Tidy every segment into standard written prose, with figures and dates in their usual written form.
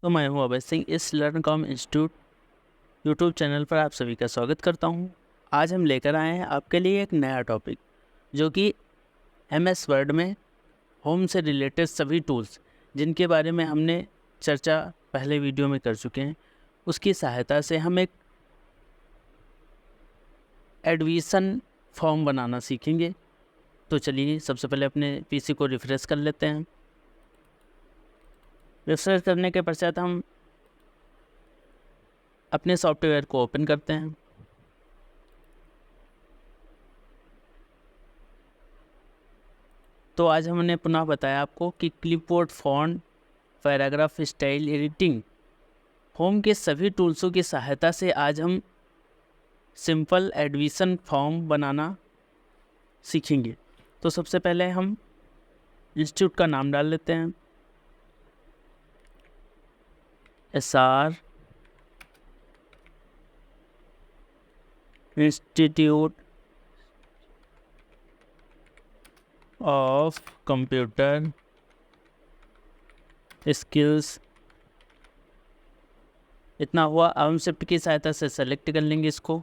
तो मैं हूँ अभय सिंह। इस learn com institute YouTube channel पर आप सभी का स्वागत करता हूँ। आज हम लेकर आए हैं आपके लिए एक नया टॉपिक, जो कि MS वर्ड में होम से रिलेटेड सभी टूल्स जिनके बारे में हमने चर्चा पहले वीडियो में कर चुके हैं, उसकी सहायता से हम एक एडमिशन फॉर्म बनाना सीखेंगे। तो चलिए सबसे पहले अपने PC को रिफ्रेश कर लेते हैं। रिफ्रेश करने के पश्चात हम अपने सॉफ्टवेयर को ओपन करते हैं। तो आज हमने पुनः बताया आपको कि clipboard, font, paragraph style, editing, home के सभी टूल्सों की सहायता से आज हम सिंपल एडमिशन फॉर्म बनाना सीखेंगे। तो सबसे पहले हम इंस्टीट्यूट का नाम डाल लेते हैं, SR institute of computer skills. इतना हुआ। अब हम शिफ्ट की सहायता से सेलेक्ट कर लेंगे इसको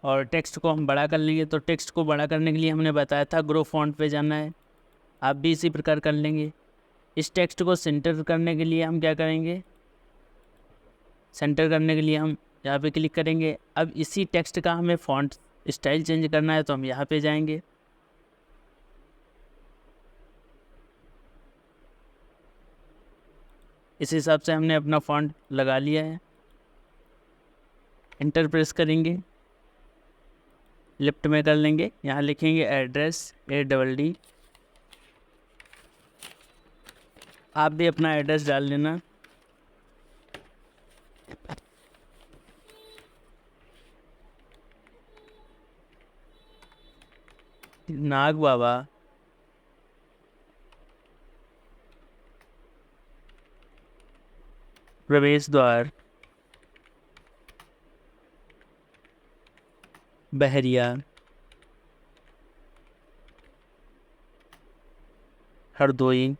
और टेक्स्ट को हम बड़ा कर लेंगे। तो टेक्स्ट को बड़ा करने के लिए हमने बताया था ग्रो फॉन्ट पे जाना है, आप भी इसी प्रकार कर लेंगे। इस टेक्स्ट को सेंटर करने के लिए हम क्या करेंगे, सेंटर करने के लिए हम यहाँ पे क्लिक करेंगे। अब इसी टेक्स्ट का हमें फॉन्ट स्टाइल चेंज करना है, तो हम यहाँ पे जाएंगे। इस हिसाब से हमने अपना फॉन्ट लगा लिया है। एंटर प्रेस करेंगे, लेफ्ट में कर लेंगे, यहाँ लिखेंगे एड्रेस ADD। आप भी अपना एड्रेस डाल लेना। नाग बाबा, प्रवेश द्वार, बहरिया, हरदोई।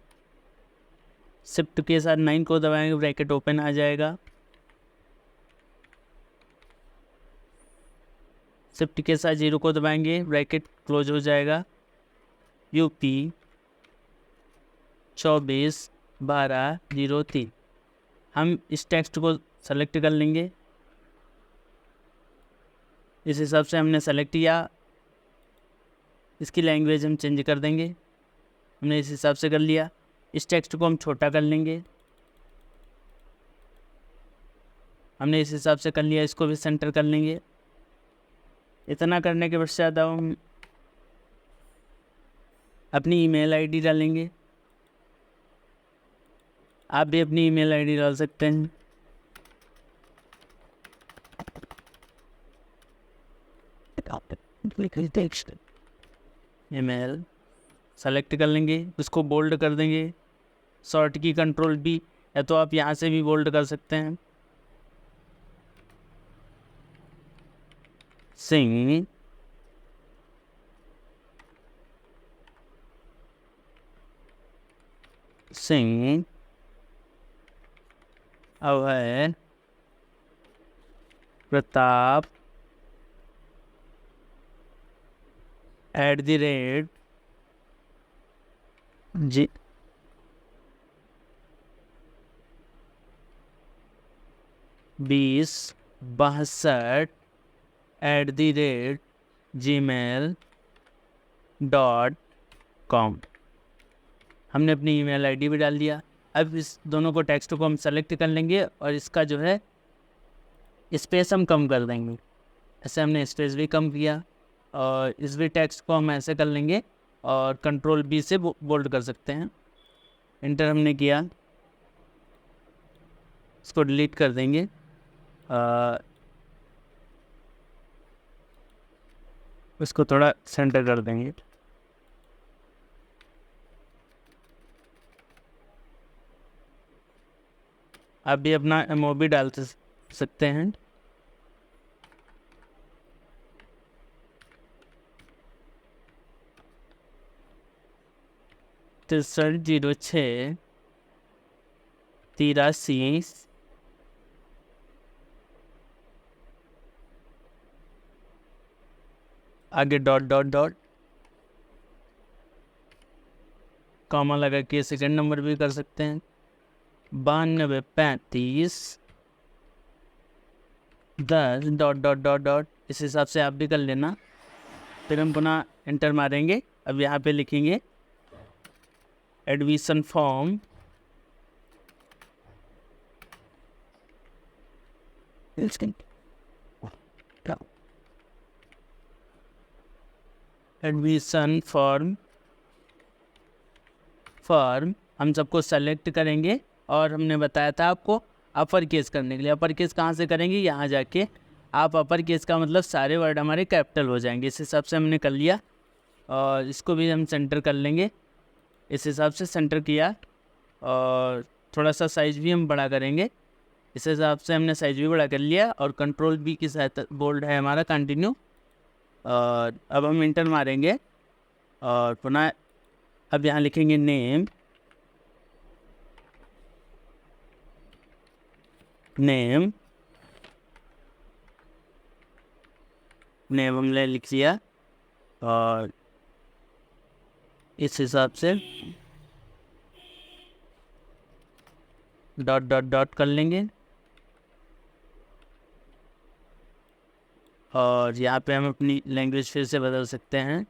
शिफ्ट के साथ 9 को दबाएंगे, ब्रैकेट ओपन आ जाएगा। शिफ्ट के साथ 0 को दबाएंगे, ब्रैकेट क्लोज हो जाएगा। UP 24/12/03। हम इस टेक्स्ट को सेलेक्ट कर लेंगे। इस हिसाब से हमने सेलेक्ट किया। इसकी लैंग्वेज हम चेंज कर देंगे, हमने इस हिसाब से कर लिया। इस टेक्स्ट को हम छोटा कर लेंगे, हमने इस हिसाब से कर लिया। इसको भी सेंटर कर लेंगे। इतना करने के पश्चात हम अपनी email ID डालेंगे। आप भी अपनी email ID डाल सकते हैं। email सेलेक्ट कर लेंगे, उसको बोल्ड कर देंगे। शॉर्ट की Ctrl+B, या तो आप यहाँ से भी बोल्ड कर सकते हैं। सिंह अभय प्रताप @ 2062@gmail.com। हमने अपनी email ID भी डाल दिया। अब इस दोनों को टेक्स्ट को हम सेलेक्ट कर लेंगे और इसका जो है स्पेस हम कम कर देंगे। ऐसे हमने स्पेस भी कम किया और इस भी टेक्स्ट को हम ऐसे कर लेंगे और Ctrl+B से बोल्ड कर सकते हैं। इंटर हमने किया, इसको डिलीट कर देंगे। इसको थोड़ा सेंटर कर देंगे। आप भी अपना MOB डाल सकते हैं। 6306 83 आगे डॉट डॉट डॉट कॉमा लगा के सेकंड नंबर भी कर सकते हैं। 92 35 10 डॉट डॉट डॉट डॉट, इस हिसाब से आप भी कर लेना। फिर हम पुनः एंटर मारेंगे। अब यहाँ पे लिखेंगे एडमिशन फॉर्म एडमिशन फॉर्म हम सबको सेलेक्ट करेंगे और हमने बताया था आपको अपर केस करने के लिए। अपर केस कहाँ से करेंगे, यहाँ जाके आप अपर केस का मतलब सारे वर्ड हमारे कैपिटल हो जाएंगे। इस हिसाब से हमने कर लिया और इसको भी हम सेंटर कर लेंगे। इस हिसाब से सेंटर किया और थोड़ा सा साइज़ भी हम बड़ा करेंगे। इस हिसाब से हमने साइज़ भी बड़ा कर लिया और कंट्रोल बी की सहायता, बोल्ड है हमारा कंटिन्यू। और अब हम इंटर मारेंगे और पुनः अब यहाँ लिखेंगे नेम हमने लिख लिया और इस हिसाब से डॉट डॉट डॉट कर लेंगे और यहाँ पे हम अपनी लैंग्वेज फिर से बदल सकते हैं।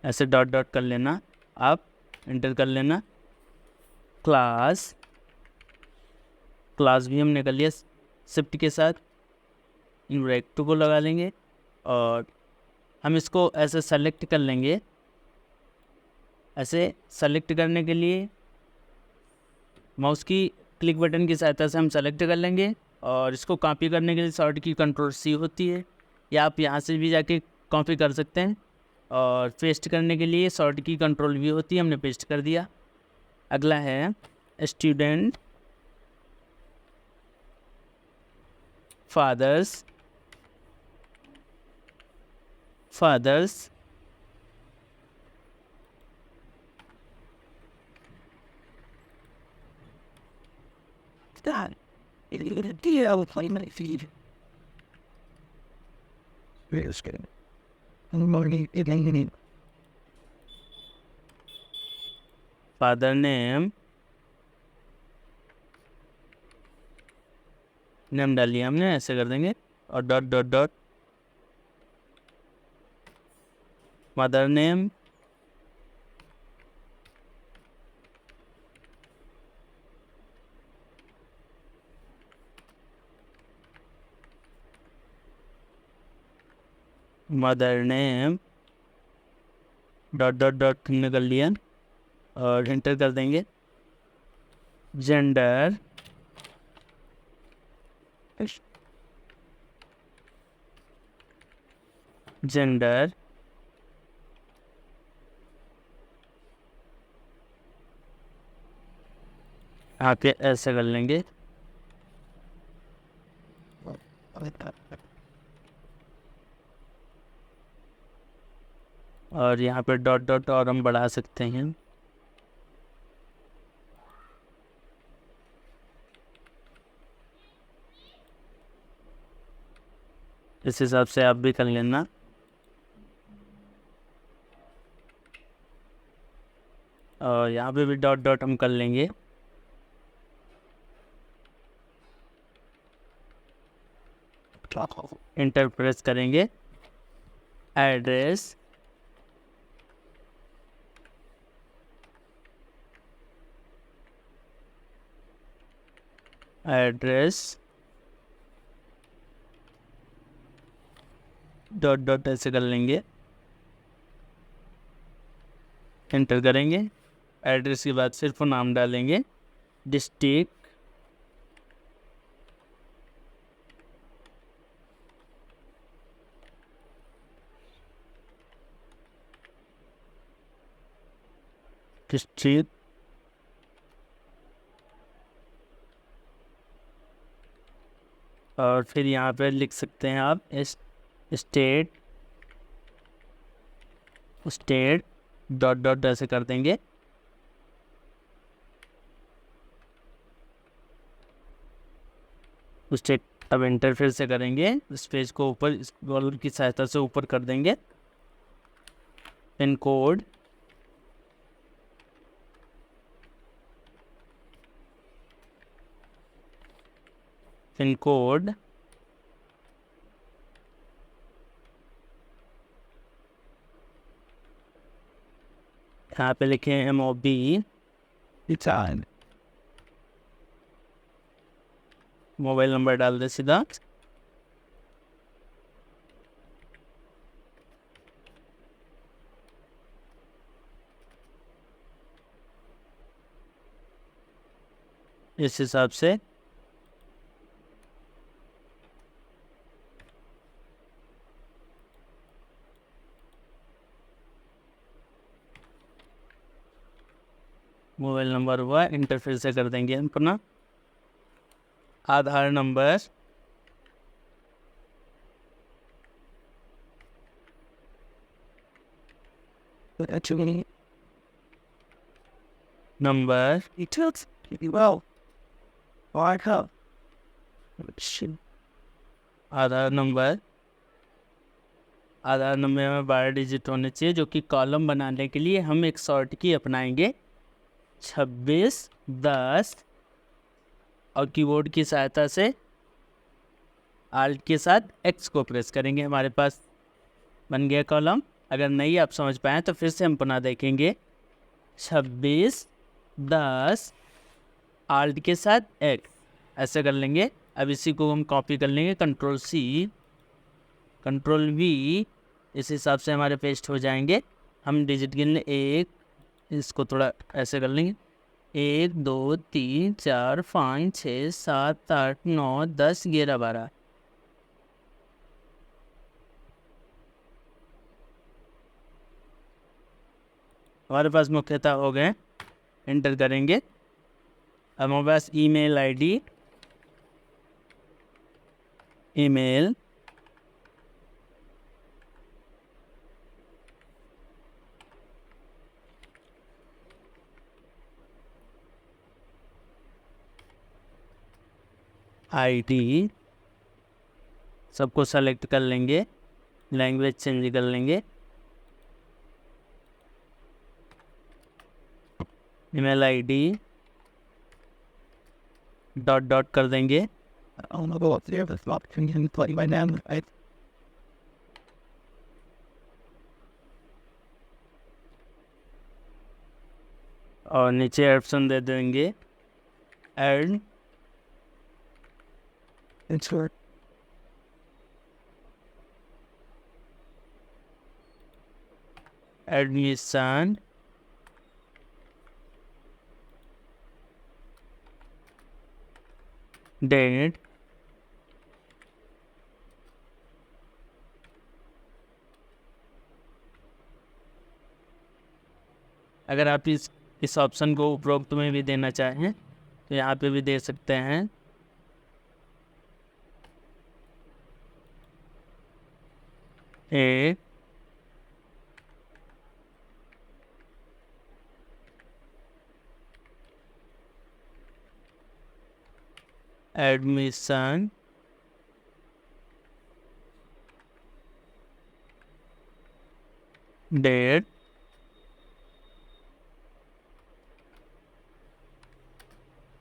ऐसे डॉट डॉट कर लेना, आप एंटर कर लेना। क्लास भी हमने कर लिया शिफ्ट के साथ, इन रेक्टो को लगा लेंगे और हम इसको ऐसे सेलेक्ट कर लेंगे। ऐसे सेलेक्ट करने के लिए माउस की क्लिक बटन की सहायता से हम सेलेक्ट कर लेंगे और इसको कॉपी करने के लिए शॉर्ट की कंट्रोल सी होती है, या आप यहाँ से भी जाके कॉपी कर सकते हैं। और पेस्ट करने के लिए शॉर्ट की कंट्रोल वी होती है, हमने पेस्ट कर दिया। अगला है student fathers God, I will play my feed. Really scared. I'm morning again. Father name डाल लिया हमने, ऐसे कर देंगे और dot dot dot mother name dot dot dot हमने कर लिया और एंटर कर देंगे। जेंडर यहाँ पे ऐसे कर लेंगे और यहाँ पे डॉट डॉट और हम बढ़ा सकते हैं। इस हिसाब से आप भी कर लेना। और यहाँ पे भी डॉट डॉट हम कर लेंगे। इंटर प्रेस करेंगे। एड्रेस डॉट डॉट ऐसे कर लेंगे, एंटर करेंगे। एड्रेस के बाद सिर्फ नाम डालेंगे, डिस्ट्रिक्ट और फिर यहाँ पे लिख सकते हैं आप स्टेट डॉट डॉट ऐसे कर देंगे उस चेक अब एंटर फिर से करेंगे, इस पेज को ऊपर इस बॉल की सहायता से ऊपर कर देंगे। पिन कोड पिन कोड यहाँ पे लिखे MOB, It's on. Mobile number डाल दे सीधा। इस हिसाब से मोबाइल नंबर हुआ, इंटर फिर से कर देंगे हम अपना। Aadhaar number Actually, number he took pretty well. Why come? Shit. Aadhaar number में 12 डिजिट होने चाहिए, जो कि कॉलम बनाने के लिए हम एक शॉर्ट की अपनाएंगे 2610, और कीबोर्ड की सहायता से आल्ट के साथ X को प्रेस करेंगे। हमारे पास बन गया कॉलम। अगर नहीं आप समझ पाए तो फिर से हम पुनः देखेंगे। 2610 आल्ट के साथ X, ऐसे कर लेंगे। अब इसी को हम कॉपी कर लेंगे, Ctrl+C Ctrl+V, इस हिसाब से हमारे पेस्ट हो जाएंगे। हम डिजिट गिन लें, एक, इसको थोड़ा ऐसे कर लेंगे, 1 2 3 4 5 6 7 8 9 10 11 12। हमारे पास मुख्यतः हो गए। एंटर करेंगे। अब हमारे पास ईमेल आईडी, ईमेल आईडी सबको सेलेक्ट कर लेंगे, लैंग्वेज चेंज कर लेंगे। ईमेल आईडी डॉट डॉट कर देंगे। I don't know what's there. That's not can play by now. और नीचे ऑप्शन दे देंगे ऐड Insert. एडमिशन डेट अगर आप इस ऑप्शन को उपरोक्त में भी देना चाहें तो यहाँ पे भी दे सकते हैं। ए एडमिशन डेट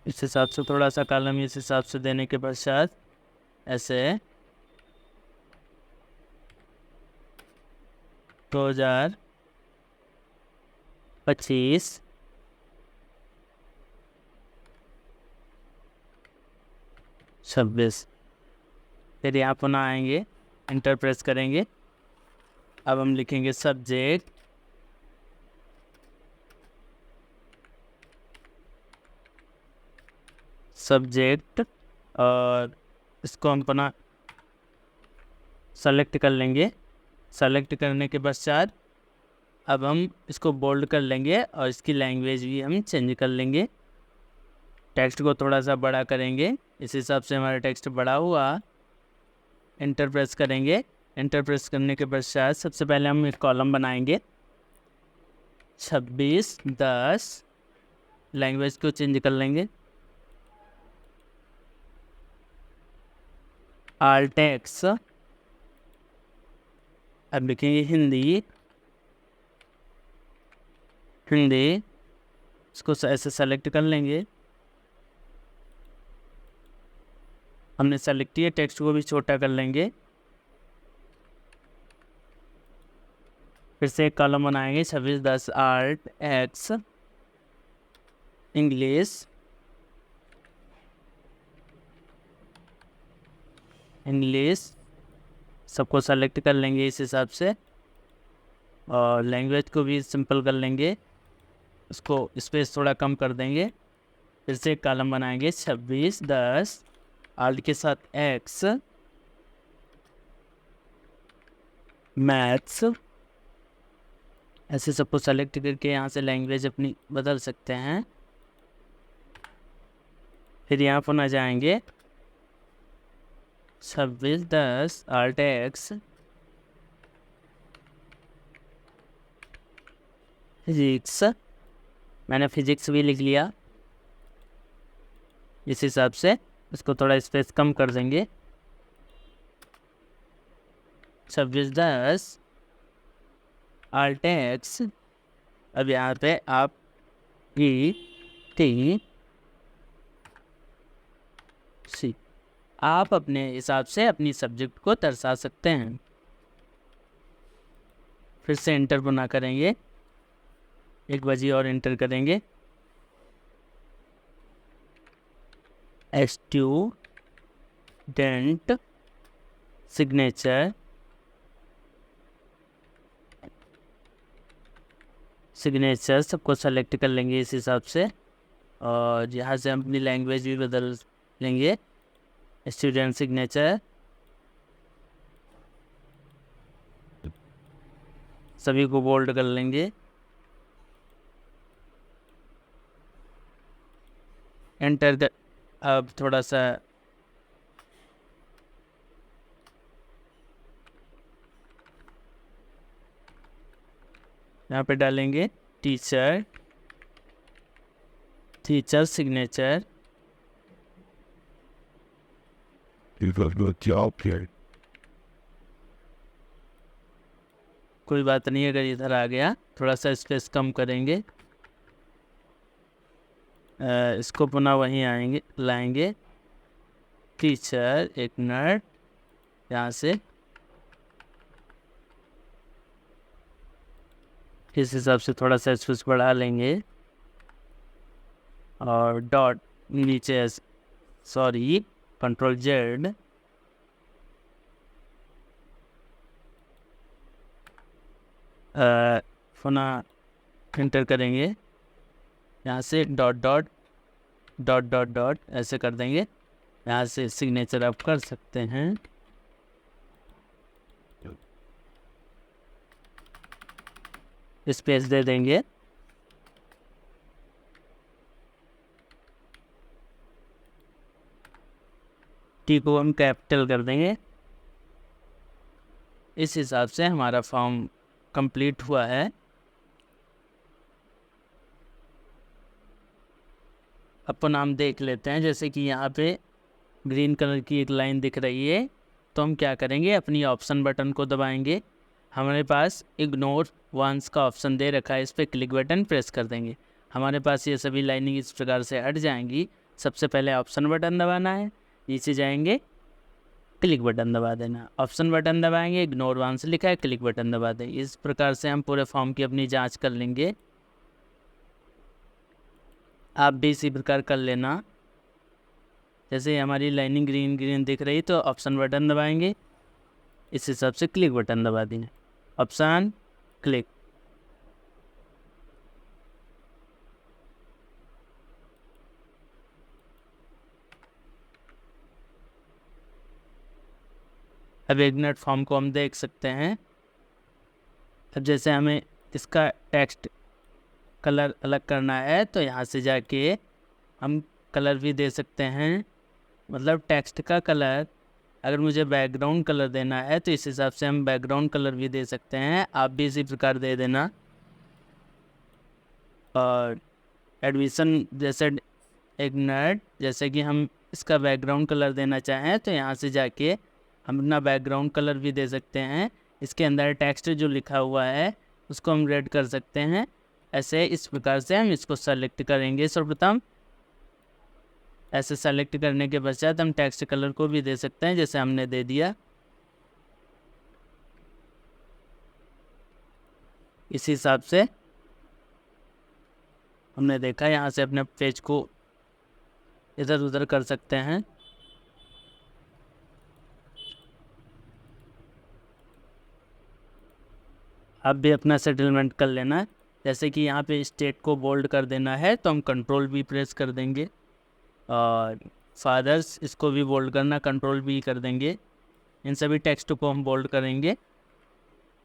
इस हिसाब से थोड़ा सा कॉलम इस हिसाब से देने के पश्चात ऐसे 2025 26। फिर यहाँ पुनः आएंगे, इंटर प्रेस करेंगे। अब हम लिखेंगे सब्जेक्ट और इसको हम पुनः सेलेक्ट कर लेंगे। सेलेक्ट करने के पश्चात अब हम इसको बोल्ड कर लेंगे और इसकी लैंग्वेज भी हम चेंज कर लेंगे। टेक्स्ट को थोड़ा सा बड़ा करेंगे, इस हिसाब से हमारा टेक्स्ट बड़ा हुआ। एंटर प्रेस करेंगे। एंटर प्रेस करने के पश्चात सबसे पहले हम एक कॉलम बनाएंगे 2610, लैंग्वेज को चेंज कर लेंगे। Alt X, अब लिखेंगे हिंदी, इसको ऐसे सेलेक्ट कर लेंगे। हमने सेलेक्ट किया, टेक्स्ट को भी छोटा कर लेंगे। फिर से एक कॉलम बनाएंगे, 2610 Alt X इंग्लिश सबको सेलेक्ट कर लेंगे इस हिसाब से, और लैंग्वेज को भी सिंपल कर लेंगे, उसको स्पेस थोड़ा कम कर देंगे। फिर से एक कॉलम बनाएंगे, 2610 Alt के साथ X मैथ्स, ऐसे सबको सेलेक्ट करके यहाँ से लैंग्वेज अपनी बदल सकते हैं। फिर यहाँ पर ना जाएंगे, 2610 Alt X फिजिक्स, मैंने फिजिक्स भी लिख लिया। इस हिसाब से इसको थोड़ा स्पेस कम कर देंगे। 2610 Alt X, अब यहाँ पे आप ETC आप अपने हिसाब से अपनी सब्जेक्ट को दर्शा सकते हैं। फिर से इंटर बना करेंगे, एक बाजी और इंटर करेंगे, स्टूडेंट सिग्नेचर सबको सेलेक्ट कर लेंगे इस हिसाब से, और यहाँ से हम अपनी लैंग्वेज भी बदल लेंगे। स्टूडेंट सिग्नेचर सभी को बोल्ड कर लेंगे, एंटर कर। अब थोड़ा सा यहाँ पे डालेंगे टीचर सिग्नेचर, कोई बात नहीं अगर इधर आ गया, थोड़ा सा स्पेस कम करेंगे, इसको पुनः वहीं लाएंगे, टीचर एक मिनट, यहाँ से इस हिसाब से थोड़ा सा स्पेस बढ़ा लेंगे, और डॉट नीचे, सॉरी Ctrl Z, पुनः एंटर करेंगे, यहाँ से डॉट ऐसे कर देंगे। यहाँ से सिग्नेचर आप कर सकते हैं, स्पेस दे देंगे। टी को हम कैपिटल कर देंगे। इस हिसाब से हमारा फॉर्म कंप्लीट हुआ है। अपन हम देख लेते हैं, जैसे कि यहाँ पे ग्रीन कलर की एक लाइन दिख रही है, तो हम क्या करेंगे, अपनी ऑप्शन बटन को दबाएंगे। हमारे पास इग्नोर वंस का ऑप्शन दे रखा है, इस पर क्लिक बटन प्रेस कर देंगे। हमारे पास ये सभी लाइनिंग इस प्रकार से हट जाएंगी। सबसे पहले ऑप्शन बटन दबाना है, नीचे जाएंगे, क्लिक बटन दबा देना, ऑप्शन बटन दबाएंगे, इग्नोर वंस लिखा है, क्लिक बटन दबा दें। इस प्रकार से हम पूरे फॉर्म की अपनी जांच कर लेंगे। आप भी इसी प्रकार कर लेना। जैसे हमारी लाइनिंग ग्रीन दिख रही तो ऑप्शन बटन दबाएंगे, इस हिसाब से क्लिक बटन दबा देंगे, ऑप्शन क्लिक। अब एक मिनट फॉर्म को हम देख सकते हैं। अब जैसे हमें इसका टेक्स्ट कलर अलग करना है तो यहाँ से जाके हम कलर भी दे सकते हैं, मतलब टेक्स्ट का कलर। अगर मुझे बैकग्राउंड कलर देना है तो इस हिसाब से हम बैकग्राउंड कलर भी दे सकते हैं, आप भी इसी प्रकार दे देना। और एडमिशन जैसे एक मिनट, जैसे कि हम इसका बैकग्राउंड कलर देना चाहें तो यहाँ से जाके हम अपना बैकग्राउंड कलर भी दे सकते हैं। इसके अंदर टेक्स्ट जो लिखा हुआ है उसको हम रेड कर सकते हैं। ऐसे इस प्रकार से हम इसको सेलेक्ट करेंगे। सर्वप्रथम ऐसे सेलेक्ट करने के पश्चात हम टेक्स्ट कलर को भी दे सकते हैं, जैसे हमने दे दिया। इस हिसाब से हमने देखा, यहाँ से अपने पेज को इधर उधर कर सकते हैं। अब भी अपना सेटलमेंट कर लेना। जैसे कि यहाँ पे स्टेट को बोल्ड कर देना है तो हम कंट्रोल भी प्रेस कर देंगे, और फादर्स इसको भी बोल्ड करना, कंट्रोल भी कर देंगे। इन सभी टेक्स्ट को हम बोल्ड करेंगे।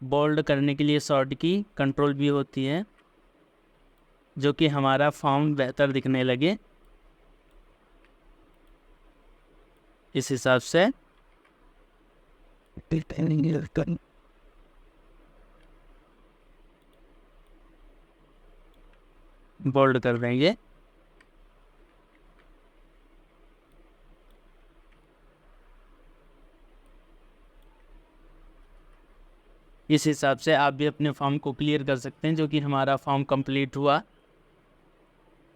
बोल्ड करने के लिए शॉर्ट की कंट्रोल भी होती है, जो कि हमारा फॉर्म बेहतर दिखने लगे। इस हिसाब से बोल्ड कर देंगे। इस हिसाब से आप भी अपने फॉर्म को क्लियर कर सकते हैं, जो कि हमारा फॉर्म कंप्लीट हुआ।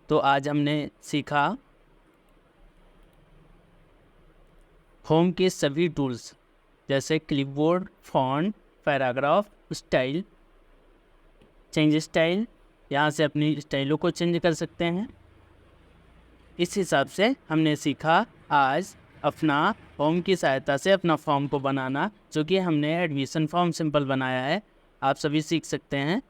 तो आज हमने सीखा होम के सभी टूल्स, जैसे clipboard, font, paragraph, style, change style. यहाँ से अपनी स्टाइलों को चेंज कर सकते हैं। इस हिसाब से हमने सीखा आज अपना होम की सहायता से अपना फॉर्म को बनाना, जो कि हमने एडमिशन फॉर्म सिंपल बनाया है। आप सभी सीख सकते हैं।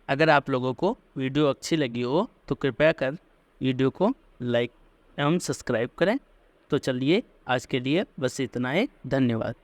अगर आप लोगों को वीडियो अच्छी लगी हो तो कृपया कर वीडियो को लाइक एवं सब्सक्राइब करें। तो चलिए आज के लिए बस इतना ही। धन्यवाद।